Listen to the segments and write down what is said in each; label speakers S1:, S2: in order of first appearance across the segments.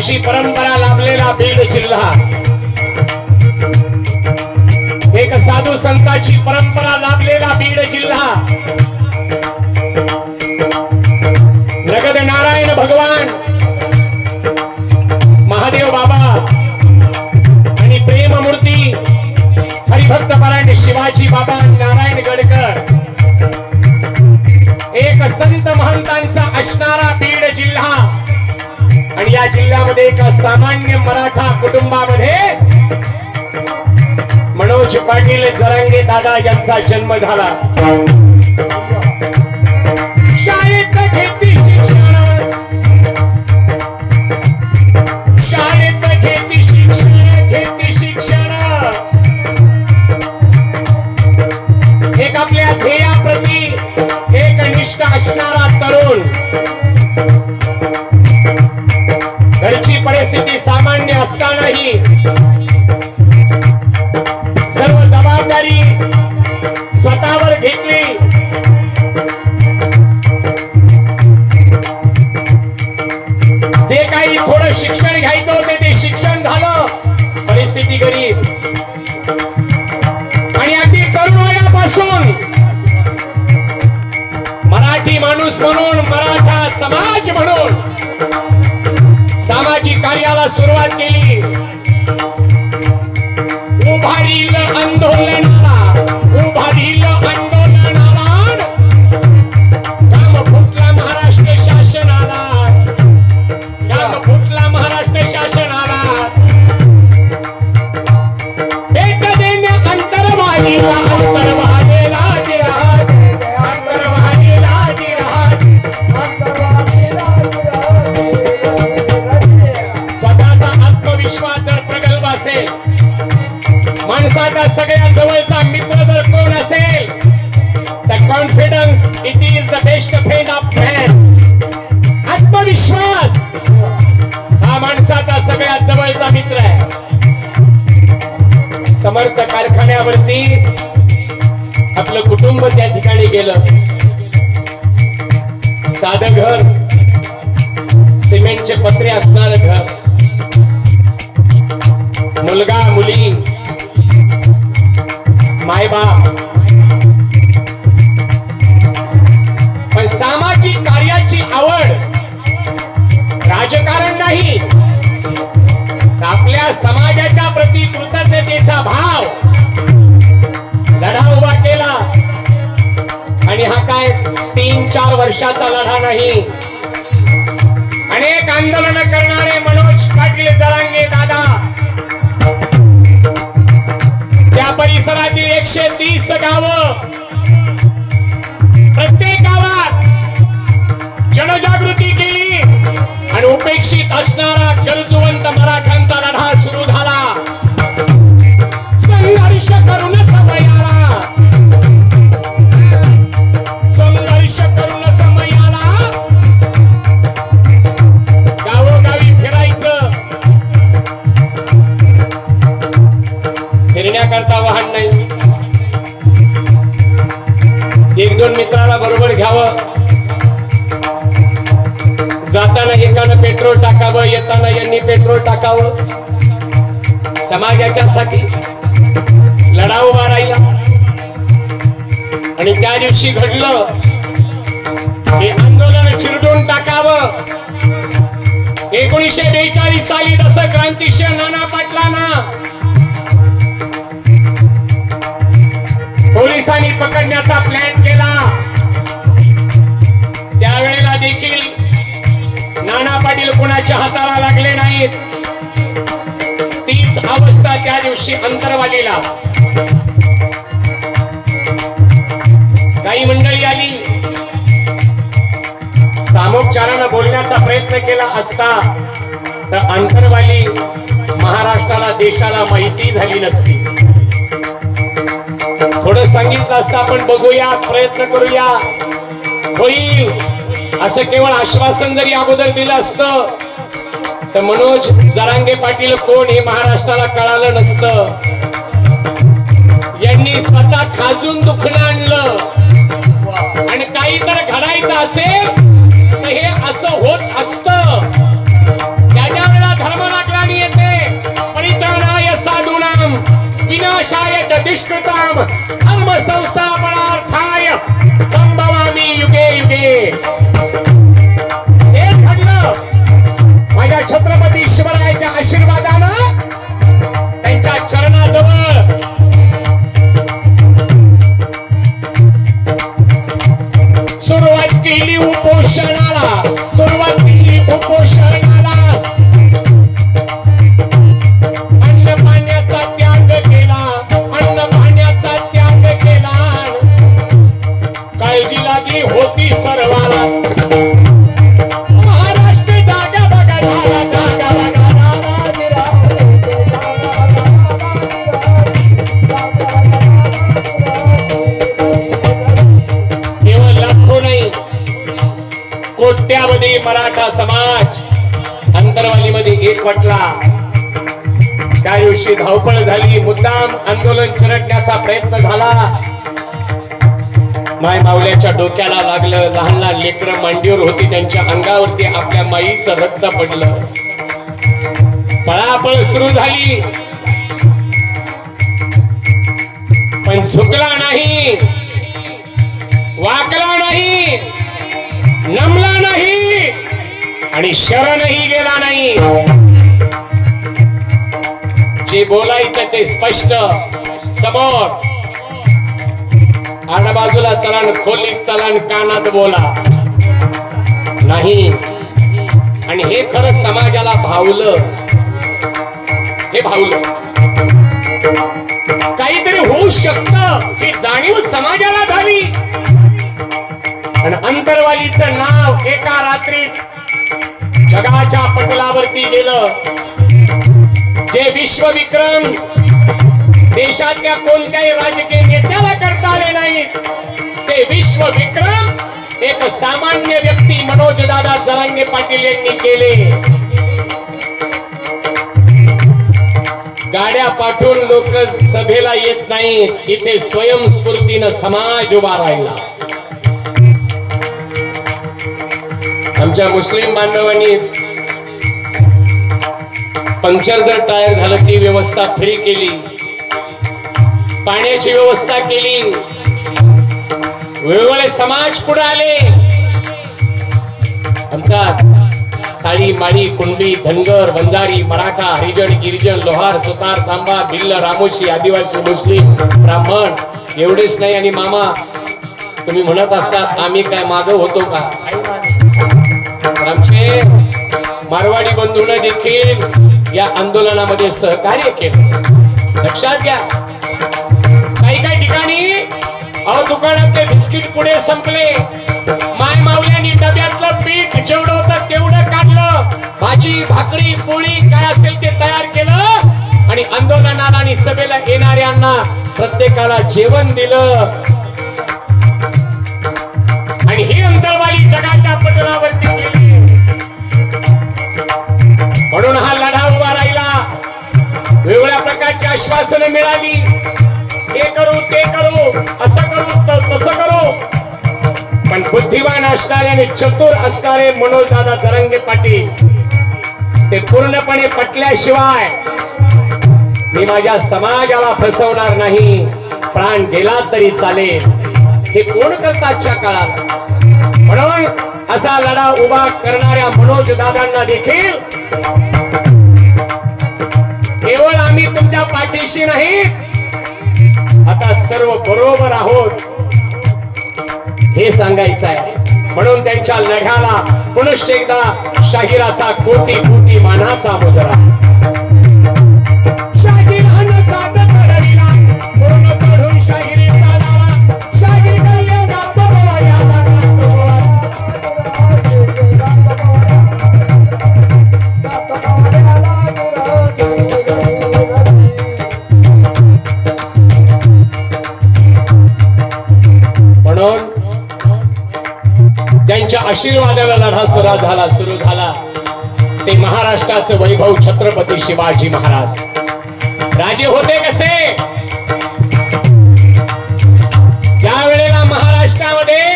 S1: अशी परंपरा लाभलेला बीड जिल्हा, एक साधू संतांची परंपरा लाभलेला बीड जिल्हा, नगद नारायण भगवान महादेव बाबा आणि प्रेममूर्ती हरिभक्त परायण शिवाजी बाबा नारायण गडकर, एक संत महंतांचा असणारा बीड जिल्हा आणि या जिल्ह्यामध्ये एक सामान्य मराठा कुटुंबामध्ये मनोज पाटील जरांगे दादा यांचा जन्म झाला। शाळेत घेतली शिक्षण, शाळेत घेतली शिक्षण, घेतली शिक्षण, एक आपल्या ध्येयाप्रती एक निष्ठ असणारा तरुण, घरची परिस्थिती सामान्य असतानाही सर्व जबाबदारी स्वतःवर घेतली। जे काही थोडं शिक्षण घ्यायचं होते ते शिक्षण झालं, परिस्थिती गरीब आणि अगदी तरुण वयापासून मराठी माणूस म्हणून, मराठा समाज म्हणून सामाजिक कार्याला सुरुवात केली। उभारील आंदोलनाला, उभारील आंदोलनाला, काम फुटला महाराष्ट्र शासनाला, काम फुटला महाराष्ट्र शासनाला, भेट देण्या अंतर्वादीला, अंतर्वादीला जिहाद, अंतर्वादीला जिहाद, अंतर्वादीला जिहाद। स्वतःचा आत्मविश्वास जर प्रगल्भ असेल, माणसाचा सगळ्यात जवळचा मित्र जर कोण असेल तर confidence it is the best friend of man. आत्मविश्वास हा माणसाचा सगळ्यात जवळचा मित्र आहे। समर्थ कारखान्यावरती आपलं कुटुंब त्या ठिकाणी गेलं, साधं घर, सिमेंटचे पत्रे असणार घर, मुलगा मुली, मायबाप, पण सामाजिक कार्याची आवड, राजकारण नाही, आपल्या समाजाच्या प्रति कृतज्ञतेचा भाव, लढा उभा केला। आणि हा काय 3-4 वर्षाचा लढा नाही, अनेक आंदोलन करणारे मनोज पाटील जरांगे दादा त्या परिसरातील 130 गावं, प्रत्येक गावात जनजागृती केली आणि उपेक्षित असणारा गरजवंत मराठ्यांचा लढा सुरू झाला। संघर्ष करून समयाला, संघर्ष करून समयाला गावोगावी फिरायचं, फिरण्याकरता वाहन नाही, 1-2 मित्राला बरोबर घ्यावं, जाताना एकानं पेट्रोल टाकावं, येताना यांनी पेट्रोल टाकावं, समाजाच्यासाठी लढा उभा राहिला। आणि त्या दिवशी घडलं हे आंदोलन चिरडून टाकावं। 1942 साली जसं क्रांतिशील नाना पाटलांना पोलिसांनी पकडण्याचा प्लॅन केला, त्यावेळेला देखील नाना पाटील कुणाच्या हाताला लागले नाहीत। तीच अवस्था त्या दिवशी अंतरवालीला। काही मंडळी आली, सामोपचारानं बोलण्याचा प्रयत्न केला असता तर अंतरवाली महाराष्ट्राला, देशाला माहिती झाली नसती। थोडं सांगितलं असतं, आपण बघूया, प्रयत्न करूया, होईल असं केवळ आश्वासन जरी अगोदर दिलं असतं तर मनोज जरांगे पाटील कोण हे महाराष्ट्राला कळालं नसतं। यांनी स्वतः खाजून दुखणं आणलं आणि काही तर घडायचं असेल तर हे असं होत असतं। त्याच्या वेळेला सत्यम धर्म संस्थापनार्थाय संभवामि युगे युगे. हे घडलं माझ्या छत्रपती शिवरायाच्या आशीर्वादानं त्यांच्या चरणाजवळ सुरुवात केली उपोषणाला. सुरुवात केली उपोषणाला. अन्न पाण्याचा त्याग केला. अन्न पाण्याचा त्याग केला. काळजी लागली होती सर्वाला. महाराष्ट्र जागा बघा झाला. जागा बघा कोट्यावधी मराठा समाज अंतरवालीमध्ये एकवटला. त्या दिवशी धावपळ झाली. मुद्दाम आंदोलन चिरडण्याचा प्रयत्न झाला. माय मावल्याच्या डोक्याला लागलं. लहान लहान लेकरं मांडीवर होती. त्यांच्या अंगावरती आपल्या माईचं रक्त पडलं. पळापळ सुरू झाली. पण झुकला नाही. वाकला नाही. नमला नाही आणि शरणही गेला नाही. जे बोलायचं ते स्पष्ट समोर. आडबाजूला चलन, खोलीत चलन, कानात बोला नाही. आणि हे खरं समाजाला भावलं. हे भावलं. काहीतरी होऊ शकतं ही जाणीव समाजाला झाली. आणि अंतरवालीचं नाव एका रात्रीत जगाच्या पटलावरती गेलं. जे विश्वविक्रम देशातल्या कोणत्याही राजकीय नेत्याला करता आले नाहीत ते विश्वविक्रम एक सामान्य व्यक्ती मनोजदादा जरांगे पाटील यांनी केले. गाड्या पाठवून लोक सभेला येत नाहीत. इथे स्वयंस्फूर्तीनं समाज उभा राहिला. आमच्या मुस्लिम बांधवांनी पंक्चर जर टायर झालं ती व्यवस्था फ्री केली. पाण्याची व्यवस्था केली. वेगवेगळे समाज पुढे आले. आमचा साळी, माळी, कुणबी, धनगर, बंजारी, मराठा, हरिजन, गिरिजन, लोहार, सुतार, सांबा, भिल्ल, रामोशी, आदिवासी, मुस्लिम, ब्राह्मण एवढेच नाही. आणि मामा तुम्ही म्हणत असतात आम्ही काय माग होतो का? आमचे मारवाडी बंधूंना देखील या आंदोलनामध्ये सहकार्य केलं. लक्षात घ्या. काही ठिकाणी दुकानातले बिस्किट पुढे संपले. माय मावल्यांनी डब्यातलं पीठ जेवढं होतं तेवढं काढलं. भाजी, भाकरी, पोळी काय असेल ते तयार केलं आणि आंदोलनाला आणि सभेला येणाऱ्यांना प्रत्येकाला जेवण दिलं. आणि ही अंतरवाली जगाच्या पटलावरती गेली. म्हणून हा लढा उभा राहिला. वेगवेगळ्या प्रकारची आश्वासनं मिळाली. हे करू, ते करू, असं करू, तसं करू. पण बुद्धिवान असणारे आणि चतुर असणारे मनोजदादा जरांगे पाटील ते पूर्णपणे पटल्याशिवाय मी माझ्या समाजाला फसवणार नाही. प्राण गेला तरी चालेल. हे कोण करतात आजच्या काळात? म्हणून असा लढा उभा करणाऱ्या मनोजदादांना देखील केवळ आम्ही तुमच्या पाठीशी नाही, आता सर्व बरोबर आहोत हे सांगायचं आहे. म्हणून त्यांच्या लढ्याला पुनश्च एकदा शाहिराचा कोटी कोटी मानाचा मुजरा. शाहिरानं साथ घडविला, पूर्ण चढून शाहिरी साधावा. शाहीर कल्याण गातो बाबा या गातो बाबा. म्हणून त्यांच्या आशीर्वादाला लढा सुरू झाला. ते महाराष्ट्राचं वैभव छत्रपती शिवाजी महाराज राजे होते कसे? ज्या वेळेला महाराष्ट्रामध्ये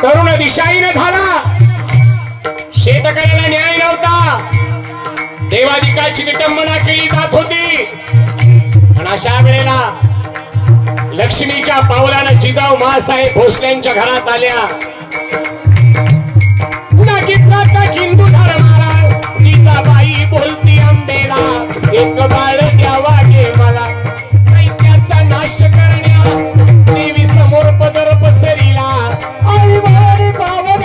S1: तरुण दिशाहीन झाला, शेतकऱ्याला न्याय नव्हता, देवाधिकाची विटंबना केली जात होती। आणि अशा वेळेला लक्ष्मीच्या पावलानं जिजाऊ मासाहेब भोसल्यांच्या घरात आल्या। हिंदू धर्माला जिजाबाई बोलती अंबेला, एक बाळ द्यावा गे मला, दैत्याचा नाश करण्या देवी समोर पदर पसरीला। आई वारी पावन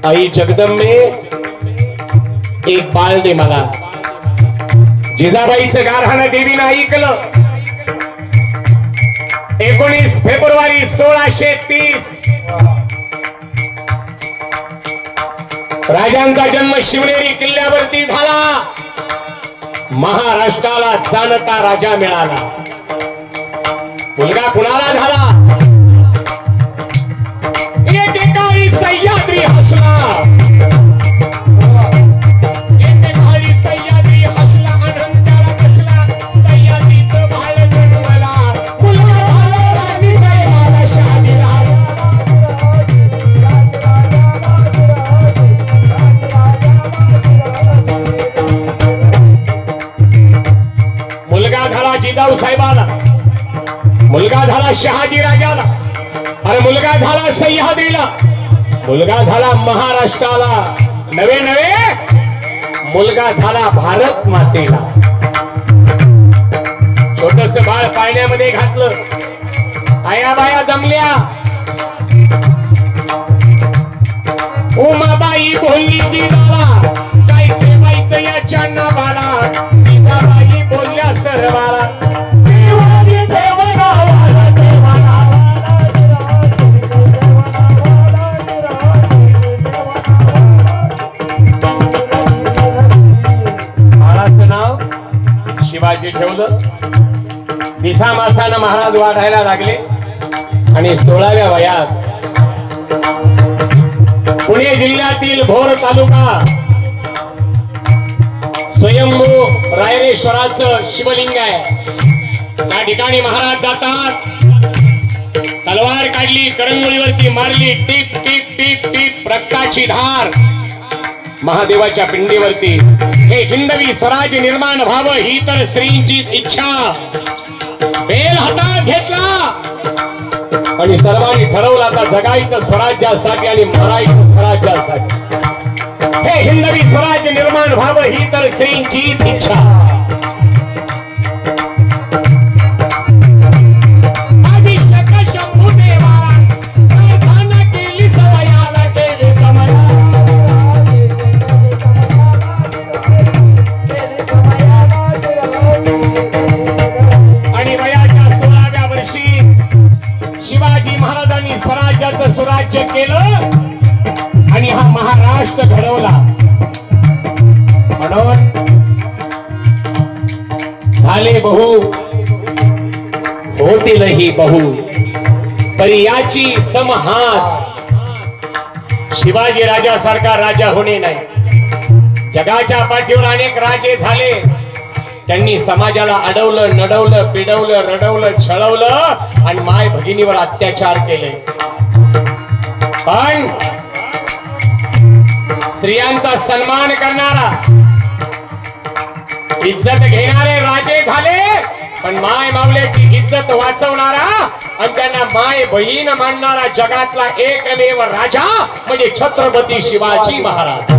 S1: आई जगदंबे एक बाळ दे मला। जिजाबाईचं गारहाणं देवीनं ऐकलं। 19 फेब्रुवारी 1630 राजांचा जन्म शिवनेरी किल्ल्यावरती झाला। महाराष्ट्राला जाणता राजा मिळाला। मुलगा कुणाला झाला? एकेकाळी सह्याद्री हसला, एकेकाळी सह्याद्री हसला, अनंताला बसला, सह्याद्रीत बाळ जन्मला, मुलगा झाला राणी साहेबाला शहाजीराजा। मुलगा झाला जिजाऊ साहेबाला, मुलगा झाला शहाजी राजाला, अरे मुलगा झाला सह्याद्रीला, मुलगा झाला महाराष्ट्राला, नवे नवे मुलगा झाला भारत मातेला। छोटस बाळ पाळण्यामध्ये घातलं, आया बाया जमल्या। उमाबाई बोलली जिजाला, काय ठेवायचं याच्या नावाला, जिजाबाई बोलल्या सर्वाला, शिवाजी ठेव नावाला, शिवाजी ठेवलं। दिसा मासानं महाराज वाढायला लागले आणि 16व्या वयात पुणे जिल्ह्यातील भोर तालुका स्वयंभू रायरेश्वराचं शिवलिंग आहे। त्या ठिकाणी महाराज जातात, तलवार काढली, करंगोळीवरती मारली, टीप टीप टीप टीप रक्ताची धार महादेवाच्या पिंडीवरती। हे हिंदवी स्वराज निर्माण व्हावं ही तर श्रींची इच्छा। बेल हातात घेतला आणि सर्वांनी ठरवलं आता जगायचं स्वराज्यासाठी आणि मरायचं स्वराज्यासाठी। हे हिंदवी स्वराज निर्माण व्हावं ही तर श्रींची इच्छा। अभिषेक शंभू देवाला, प्रार्थना केली समयाला, केली समयाला। शिवाजी महाराजांनी स्वराज्याचं सुराज्य केलं आणि हा महाराष्ट्र घडवला। म्हणून झाले बहु होतीलही बहु, परी याची समहाच। शिवाजी राजासारखा राजा होणे नाही। जगाच्या पाठीवर अनेक राजे झाले, त्यांनी समाजाला अडवलं, नडवलं, पिडवलं, रडवलं, छळवलं आणि माय भगिनीवर अत्याचार केले। पण स्त्रियांचा सन्मान करणारा, इज्जत घेणारे राजे झाले, पण माय मावल्याची इज्जत वाचवणारा आणि त्यांना माय बहीण मानणारा जगातला एकमेव राजा म्हणजे छत्रपती शिवाजी महाराज।